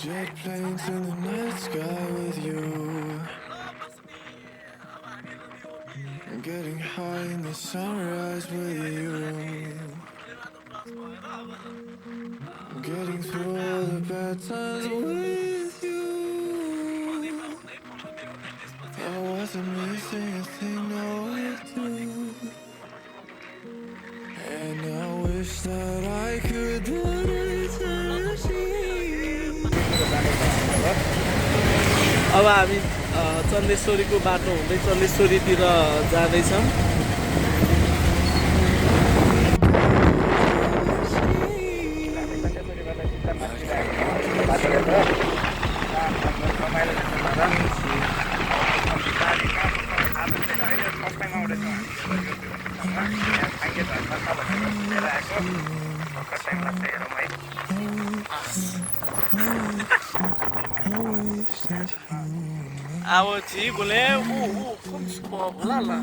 Jet planes in the night sky with you. I'm getting high in the sunrise with you. I'm getting through all the bad times with you. I wasn't missing a thing, no it do. And I wish that I could run eternity. अब हामी चन्देश्वरीको बाटो हुँदै चन्देश्वरीतिर जाँदैछौँ। अब ची बोले ला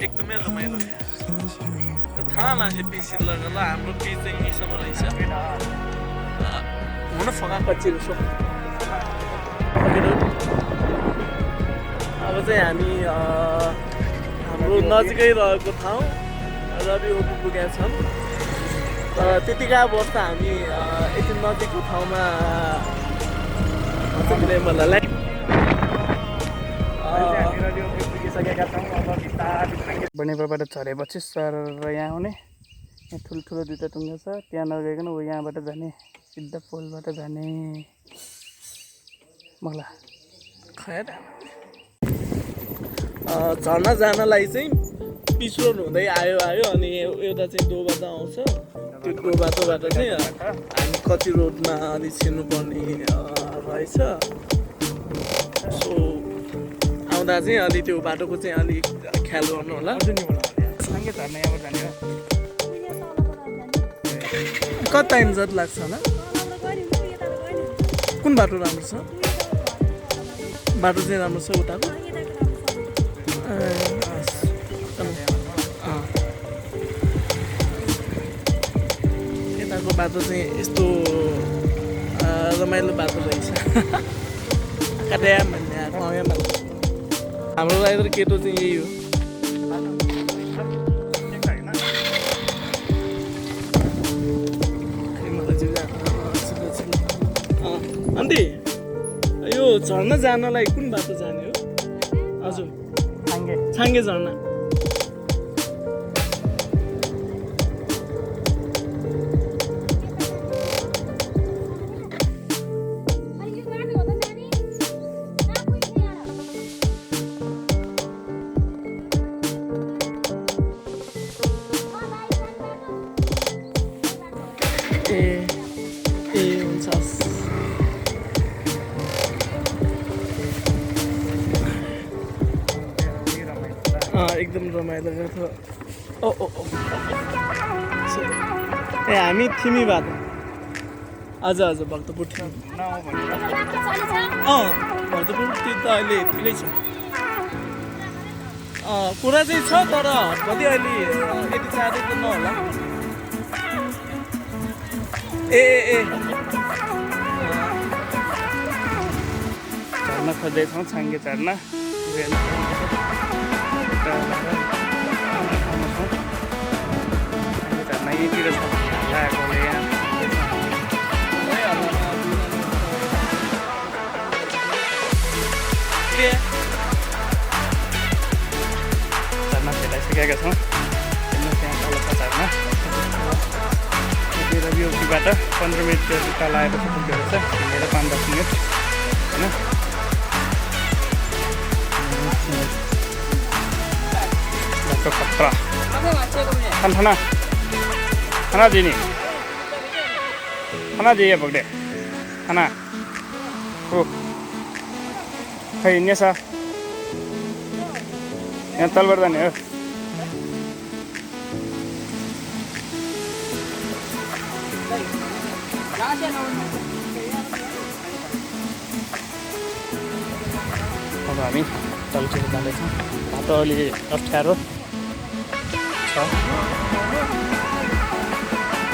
एकदमै रमाइलो थाहा मान्छे पिसी लगेर हाम्रो पिच चाहिँ यहीँसम्म रहेछ हुन फका कच्ची रहेछ। अब चाहिँ हामी हाम्रो नजिकै रहेको ठाउँ रबी-ओपी पुगेका छौँ। त्यतिका वर्ष हामी यति नजिकको ठाउँमा मलाई बनेपाबाट झरेपछि सर यहाँ आउने यहाँ ठुल्ठुलो दुईवटा टुङ्गा छ त्यहाँ नगइकन ऊ यहाँबाट जाने सिधा पोलबाट जाने मलाई खैर झर्ना जानलाई चाहिँ पिच रोड हुँदै आयो अनि एउटा चाहिँ दो बाटो आउँछ। त्यो दो बाटोबाट चाहिँ हामी कति रोडमा अलि छिर्नुपर्ने रहेछ। सो आउँदा चाहिँ अलि त्यो बाटोको चाहिँ अलिक ख्याल गर्नु होला। छाङ्गे झर्ना यहाँबाट जाने हो कति टाइम जति लाग्छ होला? कुन बाटो राम्रो छ? बाटो चाहिँ राम्रो छ उताको? यताको बाटो चाहिँ यस्तो रमाइलो बाटो रहेछ। काट्याम भन्ने हाम्रो राइडर केटो चाहिँ यही हो। अन्ती यो झर्ना जानलाई कुन बाटो जाने हो? हजुर छाङ्गे झर्ना एकदम रमाइलो छ। ए हामी थिमी बाटो हजुर भक्तपुर थिमी भक्तपुर त्यो त अहिले ठिकै छ। कुरा चाहिँ छ तर कति अहिले यति चाँडै त नहोला। ए झर्ना खोज्दैछौँ छाङ्गे झर्ना झर्ना यहीँतिर छ लागेकोले यहाँ झर्ना भेटाइसकेका छौँ। त्यहाँ तल छ झर्ना रबी-ओपीबाट 15 मिनट तल आएपछि पुग्दो रहेछ। हिँडेर 5-10 मिनट होइन। खतरा खाना दिने खाना दिए पक्रे खाना हो खै हिँड्ने छ यहाँ तलबाट जाने हो। अब हामी तलतिर जाँदैछौँ। बाटो अलि अप्ठ्यारो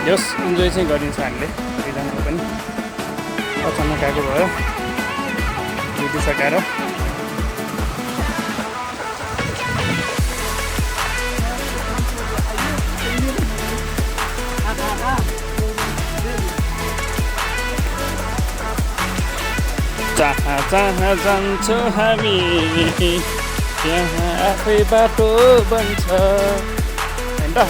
जस इन्जोय चाहिँ गरिन्छ हामीले दुईजनाले पनि अचानक आएको भयो ड्युटी सकाएर जहाँ जहाँ जान्छौँ हामी त्यहाँ आफै बाटो बन्छ होइन त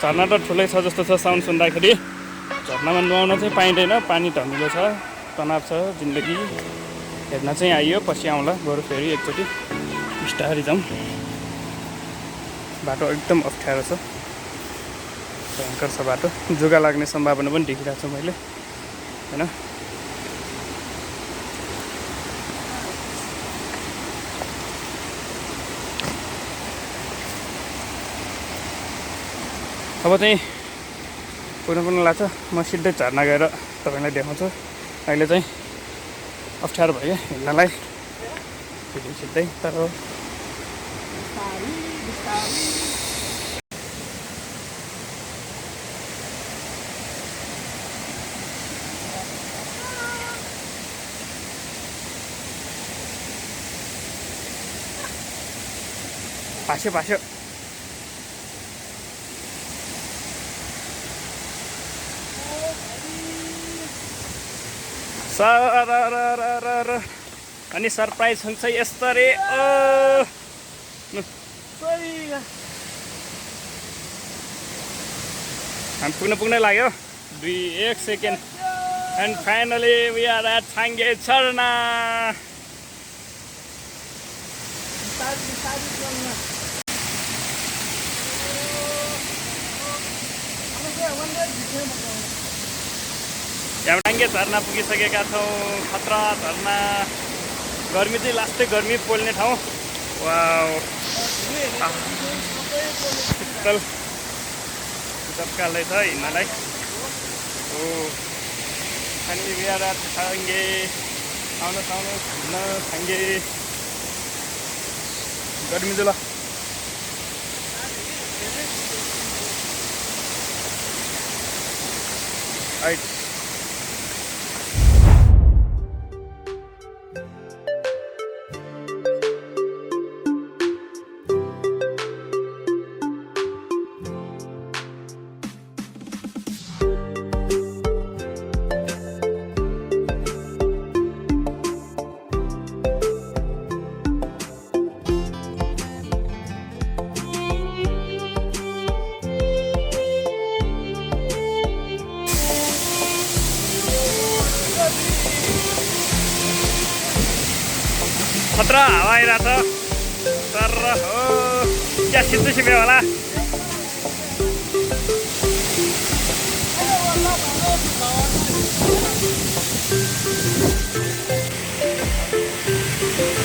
झरना त ठुलै छ जस्तो छ साउन्ड सुन्दाखेरि झरनामा नुहाउन चाहिँ पाइँदैन पानी धमिलो छ तनाव छ जिन्दगी हेर्न चाहिँ आइयो पछि आउँला बरु फेरि एकचोटि बिस्तारै जाउँ बाटो एकदम अप्ठ्यारो छ भयङ्कर छ बाटो जुगा लाग्ने सम्भावना पनि देखिरहेको छु मैले होइन अब चाहिँ पुग्न लाग्छ म सिधै झर्ना गएर तपाईँलाई देखाउँछु अहिले चाहिँ अप्ठ्यारो भयो हिँड्नलाई सिधै तर भाष्यो अनि सरप्राइज हुन्छ यस्तो रे हामी पुग्नै लाग्यो 1 second and finally we are at Chhange झरना यहाँ छाङ्गे झरना पुगिसकेका छौँ खतरा झरना गर्मी चाहिँ लास्टै गर्मी पोल्ने ठाउँ वाउ शीतल झप्काल्दैछ हिँड्नलाई हो अनि बिहार छाङ्गे आउनुहोस् हिँड्न छाङ्गे गर्मी जुल राइट खतरा हावा आइरहेछ तर हो क्या सिद्धु सिप्यो होला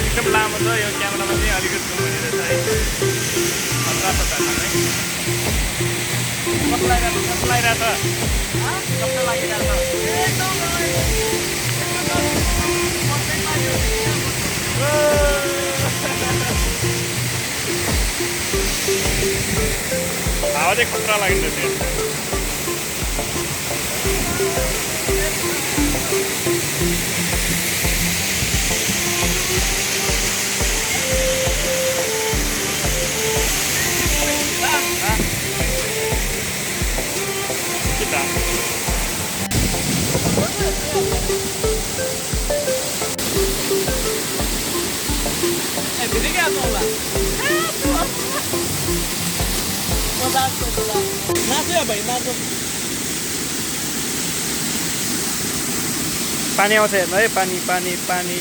एकदम लामो छ यो क्यामेरामा चाहिँ अलिकति जुम हुने रहेछ है खतरा छ झर्ना है कस्तो लागिरहेछ हावा चाहिँ खतरा लागिन्छ त्यो पानी आउँछ हेर्नु है पानी पानी पानी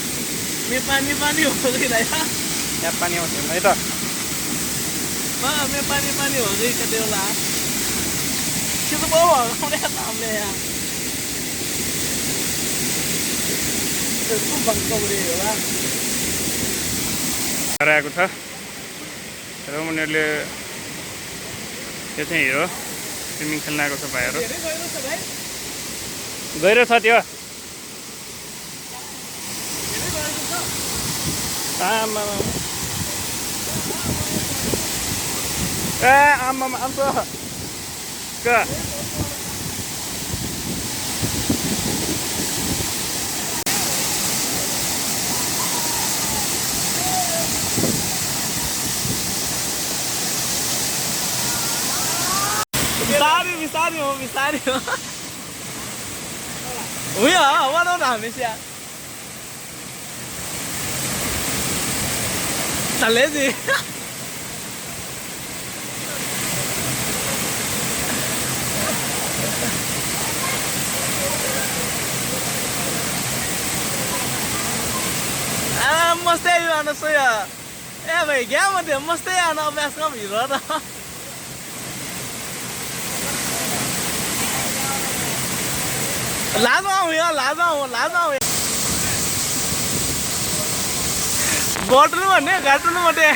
पानी पानी हो गई यहाँ पानी आउँछ हेर्नु है त पानी पानी हो गई कति होला के त बाउ हामीले यहाँ आएको छ र उनीहरूले त्यो चाहिँ हिरो स्विमिङ खेल्न आएको छ भाइहरू गहिरो छ त्यो आमा ए आमा आउँछ क बिस्तारै हो उयो बनाउ न हामी स्या चलेजी मस्तै आना सोया ए भाई क्या मध्ये मस्तै आना अभ्यासक्रम हिरो त लाजाऊ यार लाजाऊ घाटनु भन्ने घाटनु मटे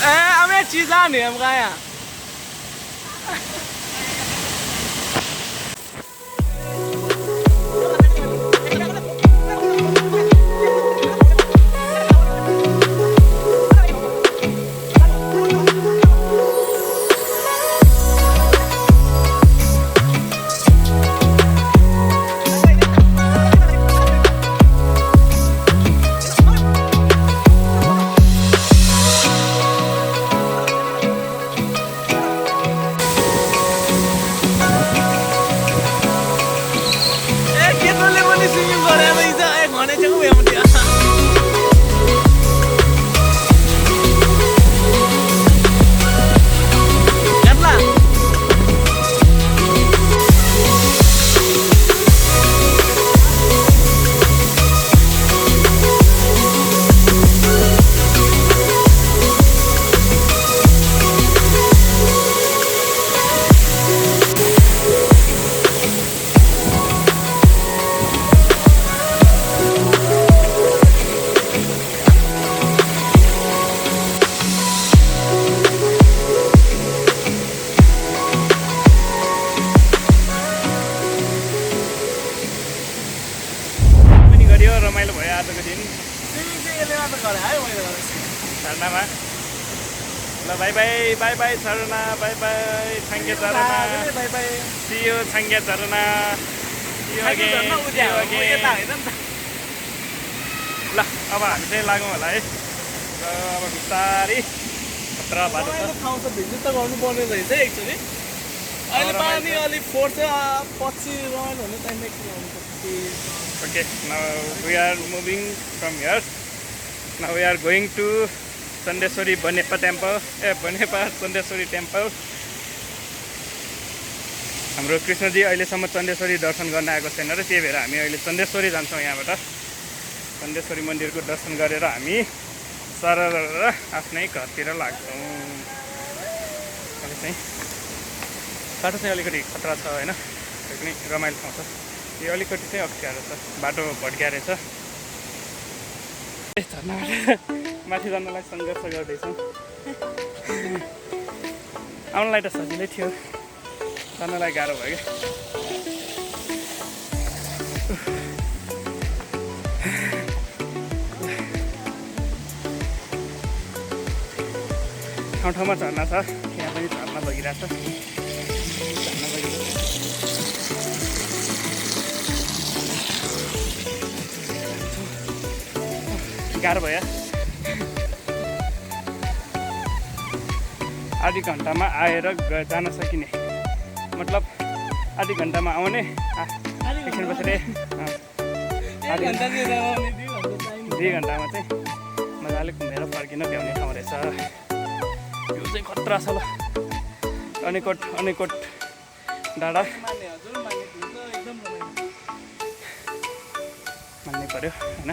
ए हमें चीज आने हम कहा यहाँ झरनामा ल बाई बाई झरना बाई छाङ्गे झरना सी यू छाङ्गे झरना ल अब हामी चाहिँ लागौँ होला है र अब बिस्तारै खतरा बाटो छ ठाउँ त भिजिट त गर्नुपर्ने रहेछ एक्चुअली अहिले पानी अलिक फोर्छ पछि रमाइलो हुने time Okay, now we are moving from here. Now we are going to Chandeswari Banepa temple. Banepa Chandeswari temple. हाम्रो कृष्णजी अहिलेसम्म चण्डेश्वरी दर्शन गर्न आएको छैन र त्यही भएर हामी अहिले चण्डेश्वरी जान्छौँ यहाँबाट चण्डेश्वरी मन्दिरको दर्शन गरेर हामी सरर आफ्नै घरतिर लाग्छौँ अहिले चाहिँ बाटो चाहिँ अलिकति खतरा छ होइन त्यो पनि रमाइलो ठाउँ छ यो अलिकति चाहिँ अप्ठ्यारो छ बाटो भड्किया रहेछ माथि जानलाई सङ्घर्ष गर्दैछौँ आउनलाई त सजिलै थियो जानलाई गाह्रो भयो क्या ठाउँ ठाउँमा झर्ना छ यहाँ पनि झर्ना बगिरहेछ गाह्रो भयो आधी घन्टामा आएर जान सकिने मतलब आधी घन्टामा आउने एकछिन बसेर 2 घन्टामा चाहिँ मजाले घुमेर फर्किन भ्याउने ठाउँ रहेछ यो चाहिँ खतरा छ ल अनेकोट डाँडा मान्नै पर्यो होइन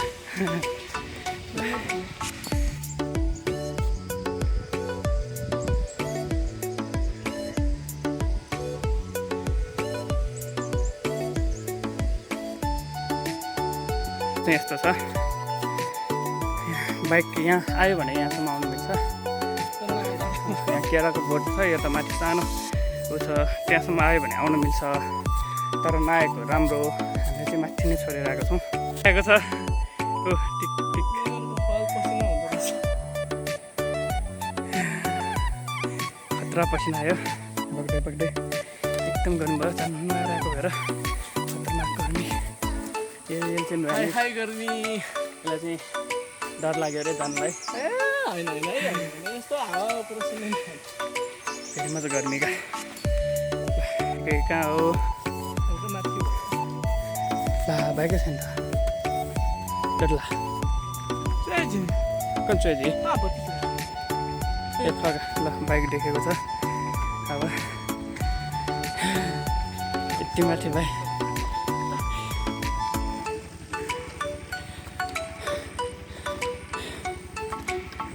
यस्तो छ बाइक यहाँ आयो भने यहाँसम्म आउनु मिल्छ यहाँ केराको बोट छ यो त माथि सानो ऊ छ त्यहाँसम्म आयो भने आउन मिल्छ तर नआएको राम्रो हामीले चाहिँ माथि नै छोडेर आएको छौँ आएको छ ऊ टिक टिक खतरा पसिना आयो बग्दै बग्दै एकदम गर्मी भयो जानु नआएको भएर खतरनाक गर्मी यो चाहिँ हाई गर्मी यसलाई चाहिँ डर लाग्यो अरे जानुलाई होइन यस्तो हावा फेरि म चाहिँ गर्मीका कहाँ हो ला बाइकै छैन त डर ला कन्चोजी ए फर्क ल बाइक देखेको छ अब यति माथि भाइ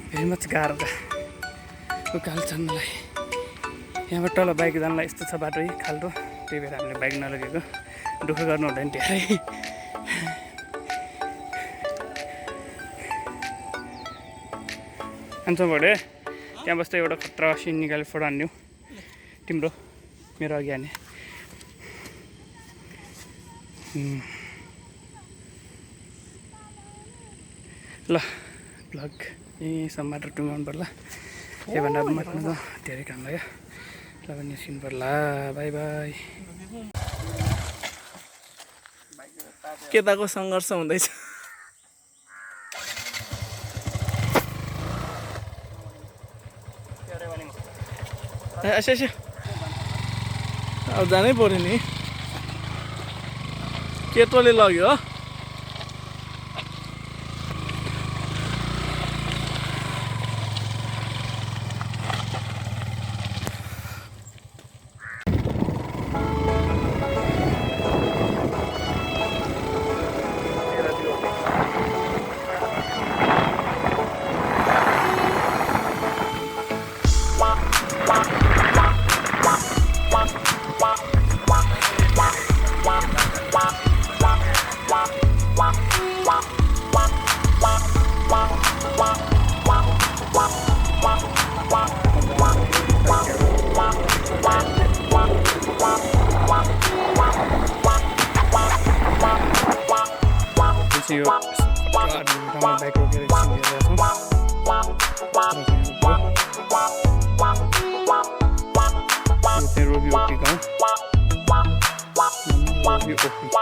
फेरि म चाहिँ गाह्रो त उकालो चढ्नलाई यहाँबाट तल बाइक जानलाई यस्तो छ बाटो खाल्डो त्यही भएर हामीले बाइक नलगेको दुःख गर्नु हुँदैन धेरै आन्छौँ भोडे त्यहाँ बस्दा एउटा खतरा सिन निकालेर फोटो हान्यौ तिम्रो मेरो अघि हाने ल भ्लग यहीँसम्म मात्र टुङ्गाउनु पर्ला त्योभन्दा अब माथि धेरै काम लाग्यो ल भने निस्किनु पर्ला बाई बाई केताको सङ्घर्ष हुँदैछ अब जानै पर्यो नि केटोले लग्यो हो यो बाइक रोकेर Rabi-opi गाउँ Rabi-opi